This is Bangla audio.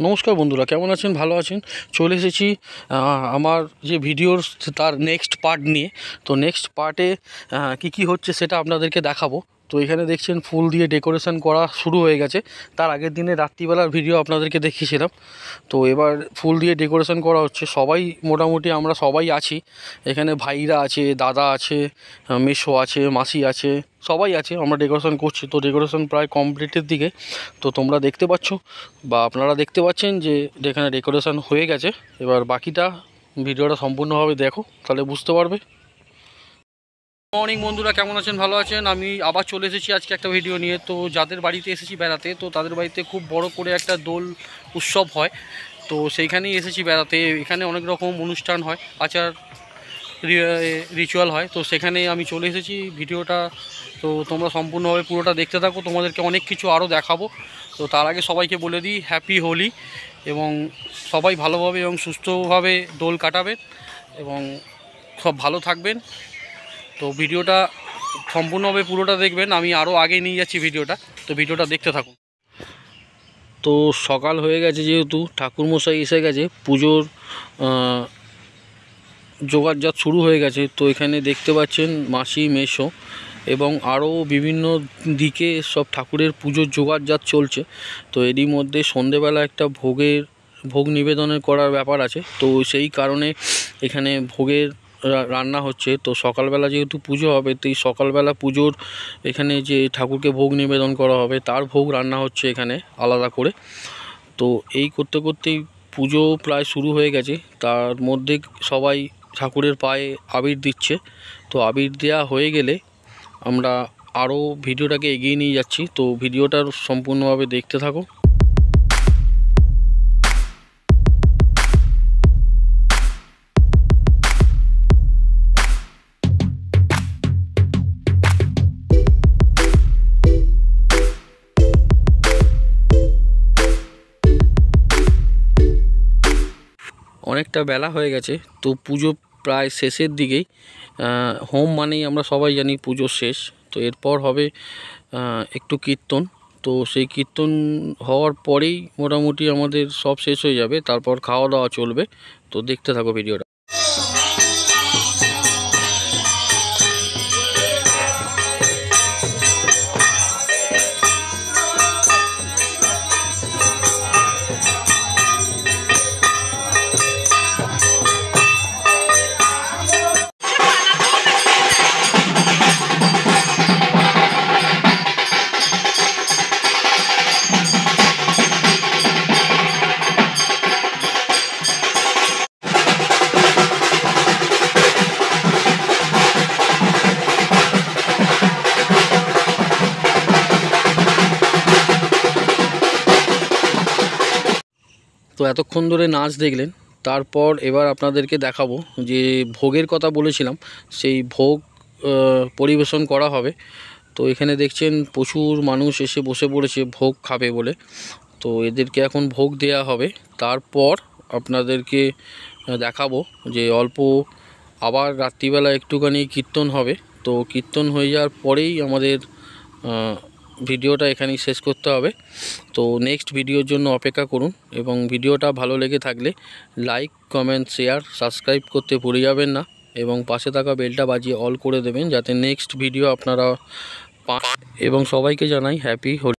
নমস্কার বন্ধুরা, কেমন আছেন? ভালো আছেন? চলে এসেছি আমার যে ভিডিওর তার নেক্সট পার্ট নিয়ে। তো নেক্সট পার্টে কি হচ্ছে সেটা আপনাদেরকে দেখাবো। তো এখানে দেখছেন ফুল দিয়ে ডেকোরেশন করা শুরু হয়ে গেছে। তার আগের দিনে রাত্রিবেলার ভিডিও আপনাদেরকে দেখিয়েছিলাম। তো এবার ফুল দিয়ে ডেকোরেশন করা হচ্ছে। সবাই মোটামুটি আমরা সবাই আছি এখানে। ভাইরা আছে, দাদা আছে, মেসো আছে, মাসি আছে, সবাই আছে। আমরা ডেকোরেশন করছি। তো ডেকোরেশন প্রায় কমপ্লিটের দিকে। তো তোমরা দেখতে পাচ্ছ বা আপনারা দেখতে পাচ্ছেন যে এখানে ডেকোরেশন হয়ে গেছে। এবার বাকিটা ভিডিওটা সম্পূর্ণভাবে দেখো, তাহলে বুঝতে পারবে। মর্নিং বন্ধুরা, কেমন আছেন? ভালো আছেন? আমি আবার চলে এসেছি আজকে একটা ভিডিও নিয়ে। তো যাদের বাড়িতে এসেছি বেড়াতে, তো তাদের বাড়িতে খুব বড় করে একটা দোল উৎসব হয়। তো সেইখানেই এসেছি বেড়াতে। এখানে অনেক রকম অনুষ্ঠান হয়, আচার রিচুয়াল হয়। তো সেখানেই আমি চলে এসেছি। ভিডিওটা তো তোমরা সম্পূর্ণভাবে পুরোটা দেখতে থাকো, তোমাদেরকে অনেক কিছু আরও দেখাবো। তো তার আগে সবাইকে বলে দিই হ্যাপি হোলি, এবং সবাই ভালোভাবে এবং সুস্থভাবে দোল কাটাবেন এবং সব ভালো থাকবেন। তো ভিডিওটা সম্পূর্ণভাবে পুরোটা দেখবেন। আমি আরও আগে নিয়ে যাচ্ছি ভিডিওটা, তো ভিডিওটা দেখতে থাকুন। তো সকাল হয়ে গেছে, যেহেতু ঠাকুরমশাই এসে গেছে, পুজোর জোগাড়জাত শুরু হয়ে গেছে। তো এখানে দেখতে পাচ্ছেন মাসি, মেসো এবং আরও বিভিন্ন দিকে সব ঠাকুরের পুজোর জোগাড়জাত চলছে। তো এরই মধ্যে সন্ধেবেলা একটা ভোগ নিবেদনের করার ব্যাপার আছে। তো সেই কারণে এখানে ভোগের রান্না হচ্ছে। তো সকালবেলা যেহেতু পুজো হবে, তো এই সকালবেলা পুজোর এখানে যে ঠাকুরকে ভোগ নিবেদন করা হবে তার ভোগ রান্না হচ্ছে এখানে আলাদা করে। তো এই করতে করতেই পুজো প্রায় শুরু হয়ে গেছে। তার মধ্যে সবাই ঠাকুরের পায়ে আবির দিচ্ছে। তো আবির দেওয়া হয়ে গেলে আমরা আরও ভিডিওটাকে এগিয়ে নিয়ে যাচ্ছি। তো ভিডিওটা সম্পূর্ণভাবে দেখতে থাকো। অনেকটা বেলা হয়ে গেছে, তো পুজো প্রায় শেষের দিকেই। হোম মানেই আমরা সবাই জানি পুজো শেষ। তো এরপর হবে একটু কীর্তন। তো সেই কীর্তন হওয়ার পরেই মোটামুটি আমাদের সব শেষ হয়ে যাবে, তারপর খাওয়া দাওয়া চলবে। তো দেখতে থাকো ভিডিওটা। তো এতক্ষণ ধরে নাচ দেখলেন, তারপর এবার আপনাদেরকে দেখাবো যে ভোগের কথা বলেছিলাম, সেই ভোগ পরিবেশন করা হবে। তো এখানে দেখছেন প্রচুর মানুষ এসে বসে পড়েছে ভোগ খাবে বলে। তো এদেরকে এখন ভোগ দেয়া হবে। তারপর আপনাদেরকে দেখাবো যে অল্প আবার রাত্রিবেলা একটুখানি কীর্তন হবে। তো কীর্তন হয়ে যাওয়ার পরেই আমাদের ভিডিওটা এখানেই শেষ করতে হবে। তো নেক্সট ভিডিওর জন্য অপেক্ষা করুন, এবং ভিডিওটা ভালো লেগে থাকলে লাইক, কমেন্ট, শেয়ার, সাবস্ক্রাইব করতে ভুলে যাবেন না, এবং পাশে থাকা বেলটা বাজিয়ে অল করে দেবেন যাতে নেক্সট ভিডিও আপনারা পান। এবং সবাইকে জানাই হ্যাপি হোলি।